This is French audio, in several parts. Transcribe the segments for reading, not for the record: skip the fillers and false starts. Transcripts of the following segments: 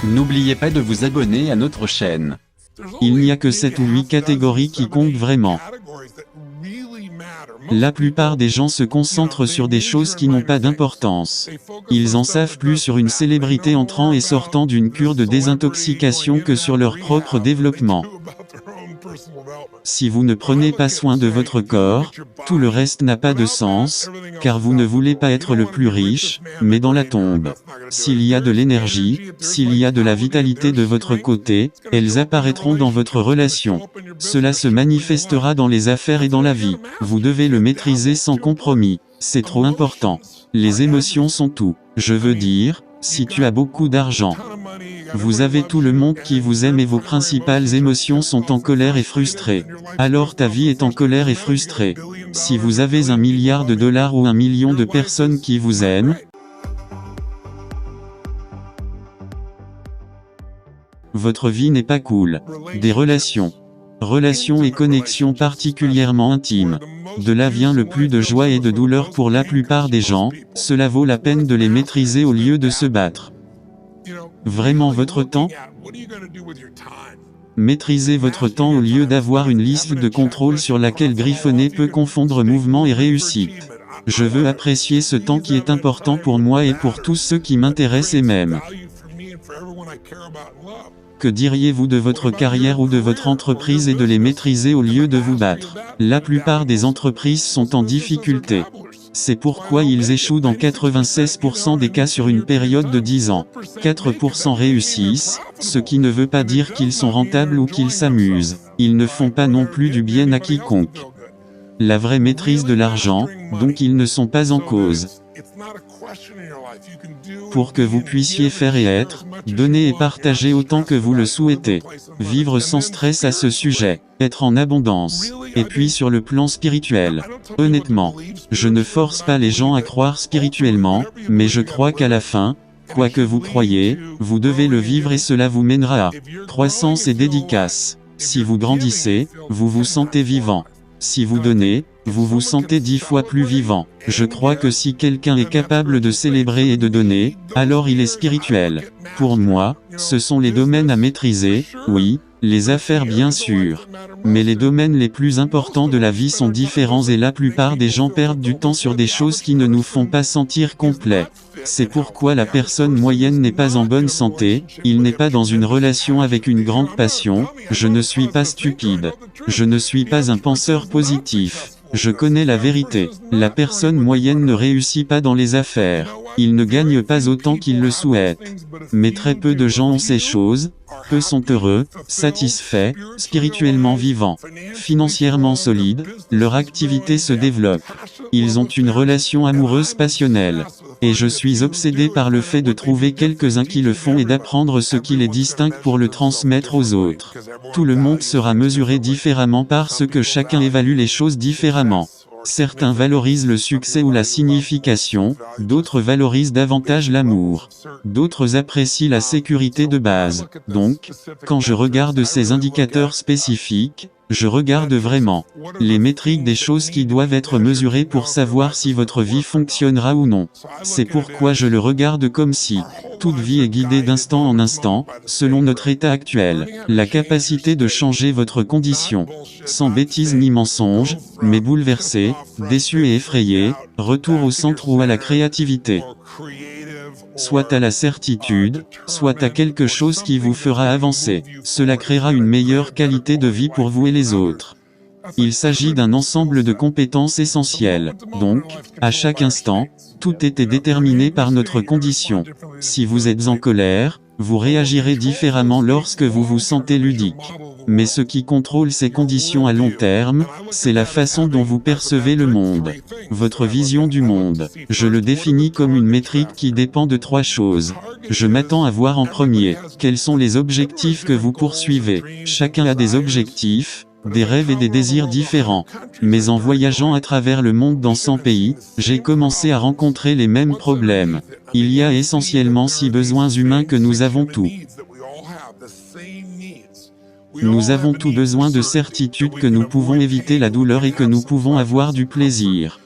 N'oubliez pas de vous abonner à notre chaîne. Il n'y a que 7 ou 8 catégories qui comptent vraiment. La plupart des gens se concentrent sur des choses qui n'ont pas d'importance. Ils en savent plus sur une célébrité entrant et sortant d'une cure de désintoxication que sur leur propre développement. Si vous ne prenez pas soin de votre corps, tout le reste n'a pas de sens, car vous ne voulez pas être le plus riche, mais dans la tombe. S'il y a de l'énergie, s'il y a de la vitalité de votre côté, elles apparaîtront dans votre relation. Cela se manifestera dans les affaires et dans la vie. Vous devez le maîtriser sans compromis. C'est trop important. Les émotions sont tout. Je veux dire, si tu as beaucoup d'argent, vous avez tout le monde qui vous aime et vos principales émotions sont en colère et frustrées. Alors ta vie est en colère et frustrée. Si vous avez $1 milliard ou 1 million de personnes qui vous aiment, votre vie n'est pas cool. Des relations et connexions particulièrement intimes. De là vient le plus de joie et de douleur pour la plupart des gens, cela vaut la peine de les maîtriser au lieu de se battre. Vraiment votre temps? Maîtrisez votre temps au lieu d'avoir une liste de contrôle sur laquelle griffonner peut confondre mouvement et réussite. Je veux apprécier ce temps qui est important pour moi et pour tous ceux qui m'intéressent et m'aiment. Que diriez-vous de votre carrière ou de votre entreprise et de les maîtriser au lieu de vous battre? La plupart des entreprises sont en difficulté. C'est pourquoi ils échouent dans 96% des cas sur une période de 10 ans. 4% réussissent, ce qui ne veut pas dire qu'ils sont rentables ou qu'ils s'amusent. Ils ne font pas non plus du bien à quiconque. La vraie maîtrise de l'argent, donc ils ne sont pas en cause. Pour que vous puissiez faire et être, donner et partager autant que vous le souhaitez. Vivre sans stress à ce sujet, être en abondance. Et puis sur le plan spirituel. Honnêtement, je ne force pas les gens à croire spirituellement, mais je crois qu'à la fin, quoi que vous croyez, vous devez le vivre et cela vous mènera à croissance et dédicace. Si vous grandissez, vous vous sentez vivant. Si vous donnez, vous vous sentez 10 fois plus vivant. Je crois que si quelqu'un est capable de célébrer et de donner, alors il est spirituel. Pour moi, ce sont les domaines à maîtriser, oui, les affaires bien sûr. Mais les domaines les plus importants de la vie sont différents et la plupart des gens perdent du temps sur des choses qui ne nous font pas sentir complets. C'est pourquoi la personne moyenne n'est pas en bonne santé, il n'est pas dans une relation avec une grande passion, je ne suis pas stupide. Je ne suis pas un penseur positif. Je connais la vérité. La personne moyenne ne réussit pas dans les affaires. Il ne gagne pas autant qu'il le souhaite. Mais très peu de gens ont ces choses. Peu sont heureux, satisfaits, spirituellement vivants, financièrement solides, leur activité se développe. Ils ont une relation amoureuse passionnelle. Et je suis obsédé par le fait de trouver quelques-uns qui le font et d'apprendre ce qui les distingue pour le transmettre aux autres. Tout le monde sera mesuré différemment parce que chacun évalue les choses différemment. Certains valorisent le succès ou la signification, d'autres valorisent davantage l'amour. D'autres apprécient la sécurité de base. Donc, quand je regarde ces indicateurs spécifiques, je regarde vraiment les métriques des choses qui doivent être mesurées pour savoir si votre vie fonctionnera ou non. C'est pourquoi je le regarde comme si toute vie est guidée d'instant en instant, selon notre état actuel. La capacité de changer votre condition, sans bêtises ni mensonges, mais bouleversé, déçu et effrayé, retour au centre ou à la créativité. Soit à la certitude, soit à quelque chose qui vous fera avancer. Cela créera une meilleure qualité de vie pour vous et les autres. Il s'agit d'un ensemble de compétences essentielles. Donc, à chaque instant, tout était déterminé par notre condition. Si vous êtes en colère, vous réagirez différemment lorsque vous vous sentez ludique. Mais ce qui contrôle ces conditions à long terme, c'est la façon dont vous percevez le monde. Votre vision du monde. Je le définis comme une métrique qui dépend de 3 choses. Je m'attends à voir en premier, quels sont les objectifs que vous poursuivez. Chacun a des objectifs, des rêves et des désirs différents. Mais en voyageant à travers le monde dans 100 pays, j'ai commencé à rencontrer les mêmes problèmes. Il y a essentiellement 6 besoins humains que nous avons tous. Nous avons tout besoin de certitude que nous pouvons éviter la douleur et que nous pouvons avoir du plaisir.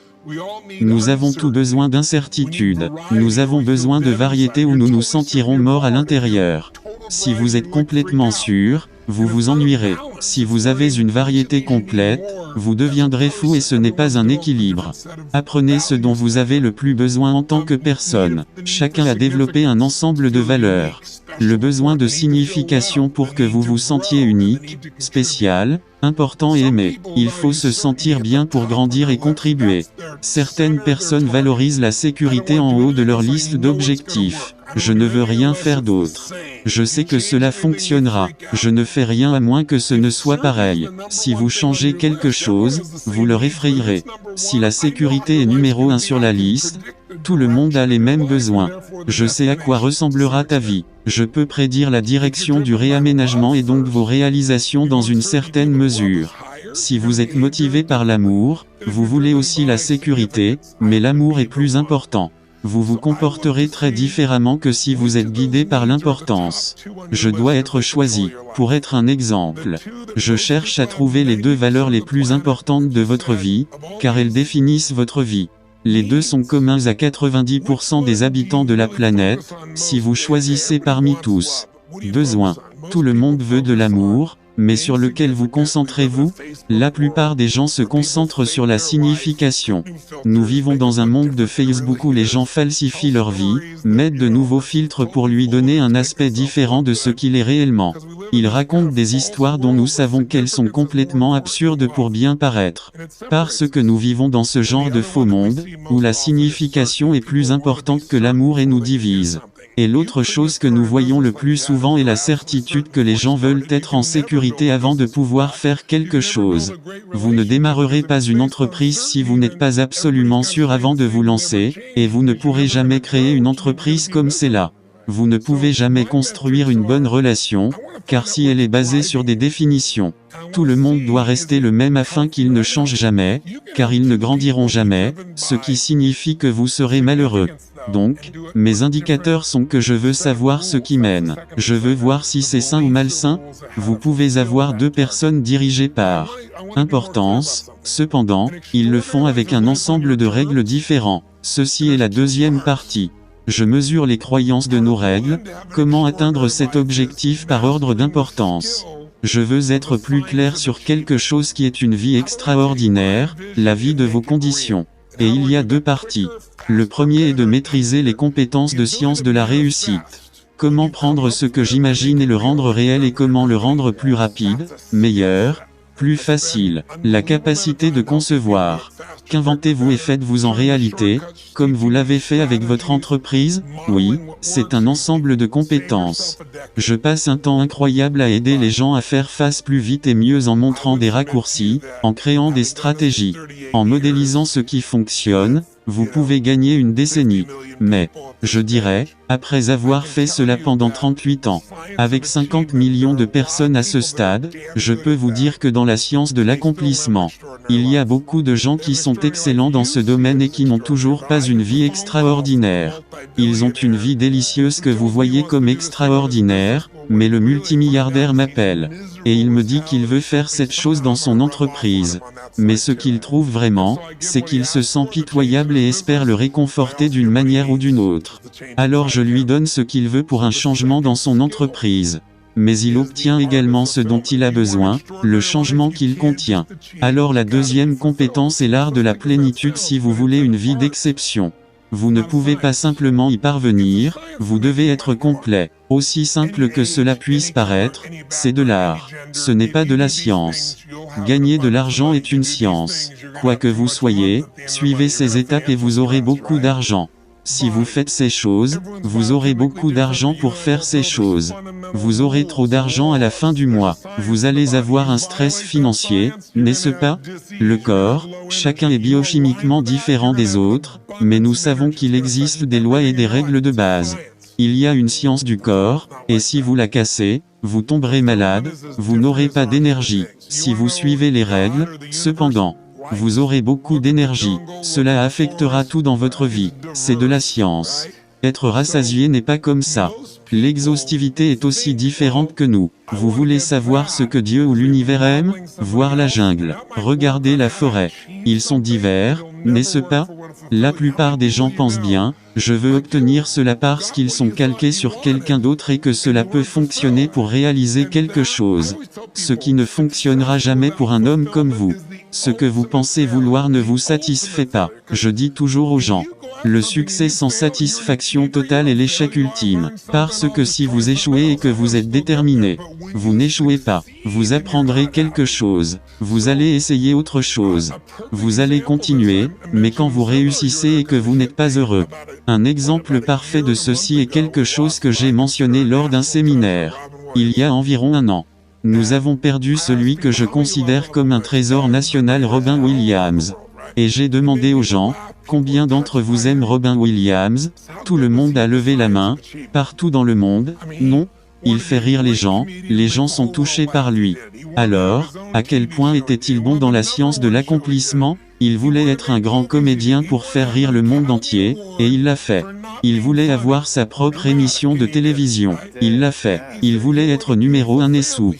Nous avons tout besoin d'incertitude. Nous avons besoin de variété où nous nous sentirons morts à l'intérieur. Si vous êtes complètement sûr, vous vous ennuierez. Si vous avez une variété complète, vous deviendrez fou et ce n'est pas un équilibre. Apprenez ce dont vous avez le plus besoin en tant que personne. Chacun a développé un ensemble de valeurs. Le besoin de signification pour que vous vous sentiez unique, spécial, important et aimé. Il faut se sentir bien pour grandir et contribuer. Certaines personnes valorisent la sécurité en haut de leur liste d'objectifs. Je ne veux rien faire d'autre. Je sais que cela fonctionnera. Je ne fais rien à moins que ce ne soit pareil. Si vous changez quelque chose, vous le effrayerez. Si la sécurité est numéro 1 sur la liste, tout le monde a les mêmes besoins. Je sais à quoi ressemblera ta vie. Je peux prédire la direction du réaménagement et donc vos réalisations dans une certaine mesure. Si vous êtes motivé par l'amour, vous voulez aussi la sécurité, mais l'amour est plus important. Vous vous comporterez très différemment que si vous êtes guidé par l'importance. Je dois être choisi. Pour être un exemple, je cherche à trouver les 2 valeurs les plus importantes de votre vie, car elles définissent votre vie. Les 2 sont communs à 90% des habitants de la planète, si vous choisissez parmi tous. Besoin. Tout le monde veut de l'amour, mais sur lequel vous concentrez-vous? La plupart des gens se concentrent sur la signification. Nous vivons dans un monde de Facebook où les gens falsifient leur vie, mettent de nouveaux filtres pour lui donner un aspect différent de ce qu'il est réellement. Ils racontent des histoires dont nous savons qu'elles sont complètement absurdes pour bien paraître. Parce que nous vivons dans ce genre de faux monde, où la signification est plus importante que l'amour et nous divise. Et l'autre chose que nous voyons le plus souvent est la certitude que les gens veulent être en sécurité avant de pouvoir faire quelque chose. Vous ne démarrerez pas une entreprise si vous n'êtes pas absolument sûr avant de vous lancer, et vous ne pourrez jamais créer une entreprise comme celle-là. Vous ne pouvez jamais construire une bonne relation, car si elle est basée sur des définitions, tout le monde doit rester le même afin qu'ils ne changent jamais, car ils ne grandiront jamais, ce qui signifie que vous serez malheureux. Donc, mes indicateurs sont que je veux savoir ce qui mène. Je veux voir si c'est sain ou malsain. Vous pouvez avoir 2 personnes dirigées par importance, cependant, ils le font avec un ensemble de règles différents. Ceci est la deuxième partie. Je mesure les croyances de nos règles, comment atteindre cet objectif par ordre d'importance. Je veux être plus clair sur quelque chose qui est une vie extraordinaire, la vie de vos conditions. Et il y a 2 parties. Le premier est de maîtriser les compétences de science de la réussite. Comment prendre ce que j'imagine et le rendre réel et comment le rendre plus rapide, meilleur, plus facile. La capacité de concevoir. Qu'inventez-vous et faites-vous en réalité, comme vous l'avez fait avec votre entreprise? Oui, c'est un ensemble de compétences. Je passe un temps incroyable à aider les gens à faire face plus vite et mieux en montrant des raccourcis, en créant des stratégies, en modélisant ce qui fonctionne. Vous pouvez gagner une décennie. Mais, je dirais, après avoir fait cela pendant 38 ans, avec 50 millions de personnes à ce stade, je peux vous dire que dans la science de l'accomplissement, il y a beaucoup de gens qui sont excellents dans ce domaine et qui n'ont toujours pas une vie extraordinaire. Ils ont une vie délicieuse que vous voyez comme extraordinaire, mais le multimilliardaire m'appelle. Et il me dit qu'il veut faire cette chose dans son entreprise. Mais ce qu'il trouve vraiment, c'est qu'il se sent pitoyable et espère le réconforter d'une manière ou d'une autre. Alors je lui donne ce qu'il veut pour un changement dans son entreprise. Mais il obtient également ce dont il a besoin, le changement qu'il contient. Alors la deuxième compétence est l'art de la plénitude si vous voulez une vie d'exception. Vous ne pouvez pas simplement y parvenir, vous devez être complet. Aussi simple que cela puisse paraître, c'est de l'art. Ce n'est pas de la science. Gagner de l'argent est une science. Quoi que vous soyez, suivez ces étapes et vous aurez beaucoup d'argent. Si vous faites ces choses, vous aurez beaucoup d'argent pour faire ces choses. Vous aurez trop d'argent à la fin du mois. Vous allez avoir un stress financier, n'est-ce pas? Le corps, chacun est biochimiquement différent des autres, mais nous savons qu'il existe des lois et des règles de base. Il y a une science du corps, et si vous la cassez, vous tomberez malade, vous n'aurez pas d'énergie. Si vous suivez les règles, cependant, vous aurez beaucoup d'énergie. Cela affectera tout dans votre vie. C'est de la science. Être rassasié n'est pas comme ça. L'exhaustivité est aussi différente que nous. Vous voulez savoir ce que Dieu ou l'univers aime? Voir la jungle. Regardez la forêt. Ils sont divers, n'est-ce pas? La plupart des gens pensent bien, je veux obtenir cela parce qu'ils sont calqués sur quelqu'un d'autre et que cela peut fonctionner pour réaliser quelque chose. Ce qui ne fonctionnera jamais pour un homme comme vous. Ce que vous pensez vouloir ne vous satisfait pas. Je dis toujours aux gens. Le succès sans satisfaction totale est l'échec ultime. Parce que si vous échouez et que vous êtes déterminé, vous n'échouez pas. Vous apprendrez quelque chose. Vous allez essayer autre chose. Vous allez continuer, mais quand vous réussissez et que vous n'êtes pas heureux. Un exemple parfait de ceci est quelque chose que j'ai mentionné lors d'un séminaire. Il y a environ un an. Nous avons perdu celui que je considère comme un trésor national, Robin Williams. Et j'ai demandé aux gens, combien d'entre vous aiment Robin Williams? Tout le monde a levé la main, partout dans le monde, non? Il fait rire les gens sont touchés par lui. Alors, à quel point était-il bon dans la science de l'accomplissement? Il voulait être un grand comédien pour faire rire le monde entier, et il l'a fait. Il voulait avoir sa propre émission de télévision, il l'a fait. Il voulait être numéro 1 et soupe.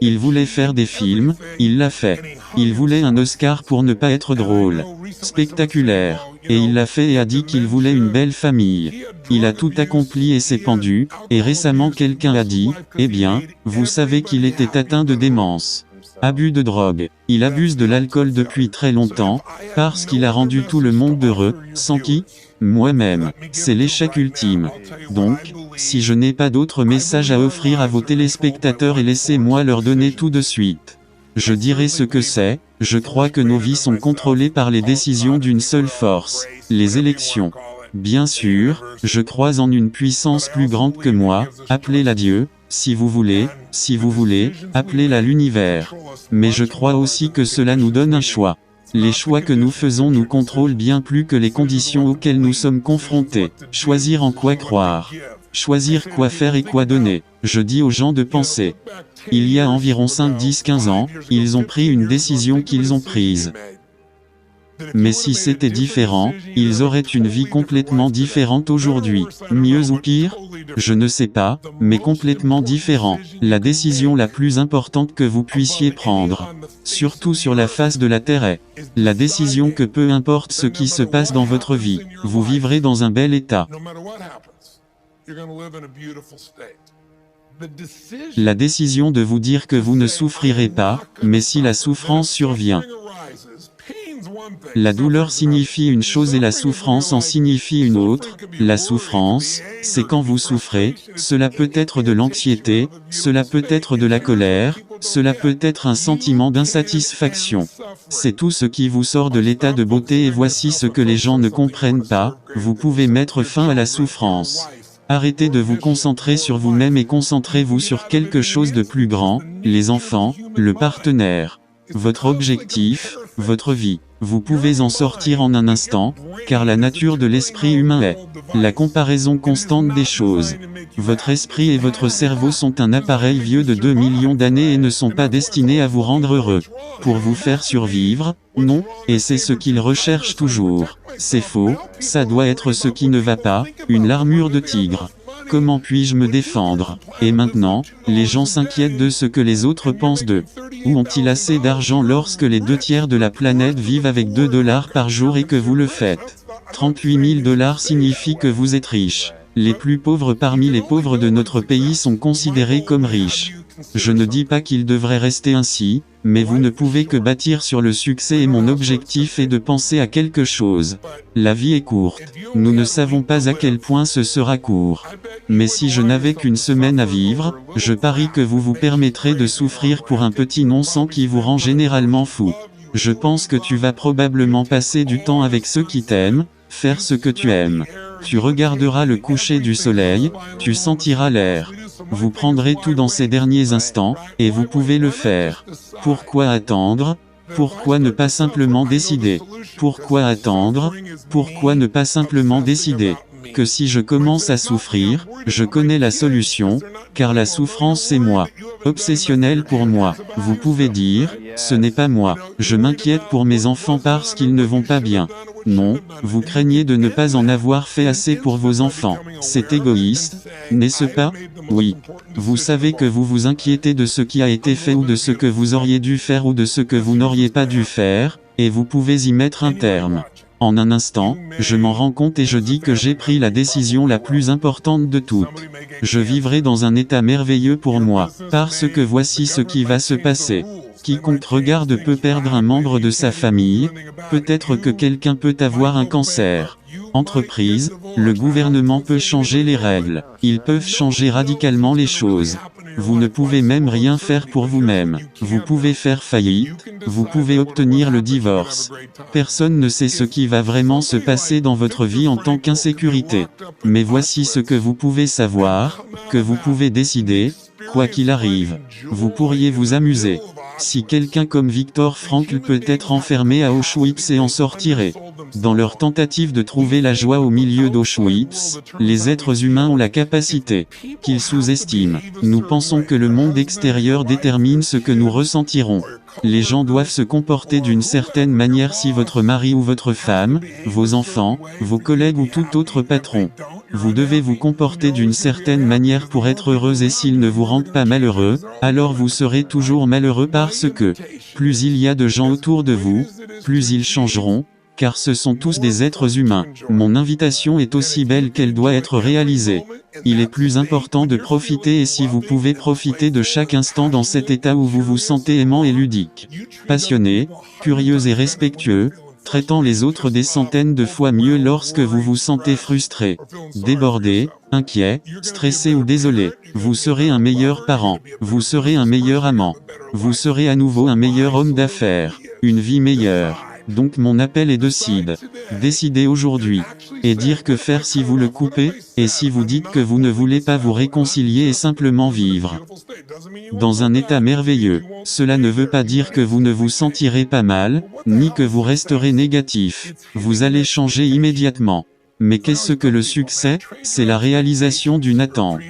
Il voulait faire des films, il l'a fait. Il voulait un Oscar pour ne pas être drôle. Spectaculaire. Et il l'a fait et a dit qu'il voulait une belle famille. Il a tout accompli et s'est pendu, et récemment quelqu'un a dit, eh bien, vous savez qu'il était atteint de démence. Abus de drogue. Il abuse de l'alcool depuis très longtemps, parce qu'il a rendu tout le monde heureux, sans qui? Moi-même. C'est l'échec ultime. Donc, si je n'ai pas d'autre message à offrir à vos téléspectateurs et laissez-moi leur donner tout de suite. Je dirai ce que c'est, je crois que nos vies sont contrôlées par les décisions d'une seule force, les élections. Bien sûr, je crois en une puissance plus grande que moi, appelez-la Dieu, si vous voulez, appelez-la l'univers. Mais je crois aussi que cela nous donne un choix. Les choix que nous faisons nous contrôlent bien plus que les conditions auxquelles nous sommes confrontés. Choisir en quoi croire. Choisir quoi faire et quoi donner. Je dis aux gens de penser. Il y a environ 5, 10, 15 ans, ils ont pris une décision qu'ils ont prise. Mais si c'était différent, ils auraient une vie complètement différente aujourd'hui. Mieux ou pire? Je ne sais pas, mais complètement différent. La décision la plus importante que vous puissiez prendre, surtout sur la face de la Terre est la décision que peu importe ce qui se passe dans votre vie, vous vivrez dans un bel état. La décision de vous dire que vous ne souffrirez pas, mais si la souffrance survient. La douleur signifie une chose et la souffrance en signifie une autre. La souffrance, c'est quand vous souffrez, cela peut être de l'anxiété, cela peut être de la colère, cela peut être un sentiment d'insatisfaction. C'est tout ce qui vous sort de l'état de beauté et voici ce que les gens ne comprennent pas, vous pouvez mettre fin à la souffrance. Arrêtez de vous concentrer sur vous-même et concentrez-vous sur quelque chose de plus grand, les enfants, le partenaire. Votre objectif, votre vie. Vous pouvez en sortir en un instant, car la nature de l'esprit humain est la comparaison constante des choses. Votre esprit et votre cerveau sont un appareil vieux de 2 millions d'années et ne sont pas destinés à vous rendre heureux. Pour vous faire survivre, non, et c'est ce qu'ils recherchent toujours. C'est faux, ça doit être ce qui ne va pas, une armure de tigre. Comment puis-je me défendre? Et maintenant, les gens s'inquiètent de ce que les autres pensent d'eux. Où ont-ils assez d'argent lorsque les 2/3 de la planète vivent avec $2 par jour et que vous le faites? 38 000 $ signifie que vous êtes riche. Les plus pauvres parmi les pauvres de notre pays sont considérés comme riches. Je ne dis pas qu'il devrait rester ainsi, mais vous ne pouvez que bâtir sur le succès et mon objectif est de penser à quelque chose. La vie est courte. Nous ne savons pas à quel point ce sera court. Mais si je n'avais qu'une semaine à vivre, je parie que vous vous permettrez de souffrir pour un petit non-sens qui vous rend généralement fou. Je pense que tu vas probablement passer du temps avec ceux qui t'aiment, faire ce que tu aimes. Tu regarderas le coucher du soleil, tu sentiras l'air. Vous prendrez tout dans ces derniers instants, et vous pouvez le faire. Pourquoi attendre? Pourquoi ne pas simplement décider? Pourquoi attendre? Pourquoi ne pas simplement décider? Que si je commence à souffrir, je connais la solution, car la souffrance c'est moi. Obsessionnel pour moi. Vous pouvez dire, ce n'est pas moi. Je m'inquiète pour mes enfants parce qu'ils ne vont pas bien. Non, vous craignez de ne pas en avoir fait assez pour vos enfants. C'est égoïste, n'est-ce pas? Oui. Vous savez que vous vous inquiétez de ce qui a été fait ou de ce que vous auriez dû faire ou de ce que vous n'auriez pas dû faire, et vous pouvez y mettre un terme. En un instant, je m'en rends compte et je dis que j'ai pris la décision la plus importante de toutes. Je vivrai dans un état merveilleux pour moi, parce que voici ce qui va se passer. Quiconque regarde peut perdre un membre de sa famille, peut-être que quelqu'un peut avoir un cancer. Entreprise, le gouvernement peut changer les règles, ils peuvent changer radicalement les choses. Vous ne pouvez même rien faire pour vous-même. Vous pouvez faire faillite, vous pouvez obtenir le divorce. Personne ne sait ce qui va vraiment se passer dans votre vie en tant qu'insécurité. Mais voici ce que vous pouvez savoir, que vous pouvez décider, quoi qu'il arrive. Vous pourriez vous amuser. Si quelqu'un comme Viktor Frankl peut être enfermé à Auschwitz et en sortirait. Dans leur tentative de trouver la joie au milieu d'Auschwitz, les êtres humains ont la capacité qu'ils sous-estiment. Nous pensons que le monde extérieur détermine ce que nous ressentirons. Les gens doivent se comporter d'une certaine manière si votre mari ou votre femme, vos enfants, vos collègues ou tout autre patron. Vous devez vous comporter d'une certaine manière pour être heureux et s'ils ne vous rendent pas malheureux, alors vous serez toujours malheureux parce que, plus il y a de gens autour de vous, plus ils changeront, car ce sont tous des êtres humains. Mon invitation est aussi belle qu'elle doit être réalisée. Il est plus important de profiter et si vous pouvez profiter de chaque instant dans cet état où vous vous sentez aimant et ludique, passionné, curieux et respectueux, traitant les autres des centaines de fois mieux lorsque vous vous sentez frustré, débordé, inquiet, stressé ou désolé. Vous serez un meilleur parent, vous serez un meilleur amant, vous serez à nouveau un meilleur homme d'affaires, une vie meilleure. Donc mon appel est décidez aujourd'hui, et dire que faire si vous le coupez, et si vous dites que vous ne voulez pas vous réconcilier et simplement vivre dans un état merveilleux. Cela ne veut pas dire que vous ne vous sentirez pas mal, ni que vous resterez négatif. Vous allez changer immédiatement. Mais qu'est-ce que le succès? C'est la réalisation d'une attente.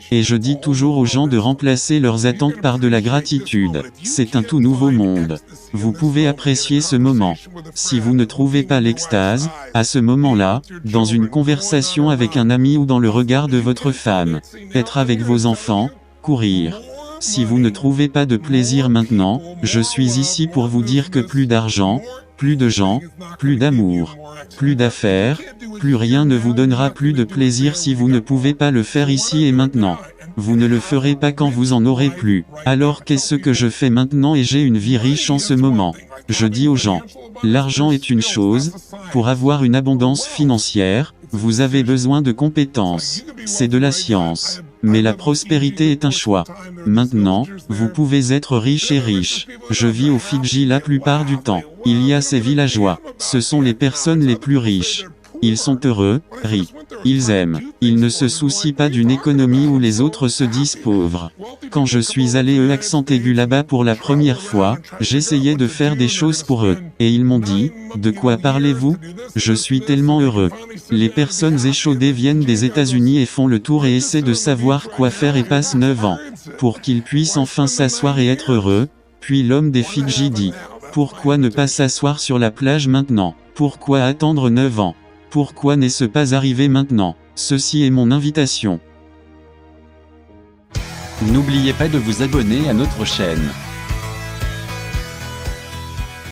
Et je dis toujours aux gens de remplacer leurs attentes par de la gratitude. C'est un tout nouveau monde. Vous pouvez apprécier ce moment. Si vous ne trouvez pas l'extase, à ce moment-là, dans une conversation avec un ami ou dans le regard de votre femme, être avec vos enfants, courir. Si vous ne trouvez pas de plaisir maintenant, je suis ici pour vous dire que plus d'argent, plus de gens, plus d'amour, plus d'affaires, plus rien ne vous donnera plus de plaisir si vous ne pouvez pas le faire ici et maintenant. Vous ne le ferez pas quand vous en aurez plus. Alors qu'est-ce que je fais maintenant et j'ai une vie riche en ce moment? Je dis aux gens, l'argent est une chose, pour avoir une abondance financière, vous avez besoin de compétences, c'est de la science. Mais la prospérité est un choix. Maintenant, vous pouvez être riche et riche. Je vis aux Fidji la plupart du temps. Il y a ces villageois. Ce sont les personnes les plus riches. Ils sont heureux, rient. Ils aiment. Ils ne se soucient pas d'une économie où les autres se disent pauvres. Quand je suis allé accent aigu là-bas pour la première fois, j'essayais de faire des choses pour eux. Et ils m'ont dit, de quoi parlez-vous? Je suis tellement heureux. Les personnes échaudées viennent des États-Unis et font le tour et essaient de savoir quoi faire et passent 9 ans. Pour qu'ils puissent enfin s'asseoir et être heureux. Puis l'homme des Fidji dit, pourquoi ne pas s'asseoir sur la plage maintenant? Pourquoi attendre 9 ans? Pourquoi n'est-ce pas arrivé maintenant? Ceci est mon invitation. N'oubliez pas de vous abonner à notre chaîne.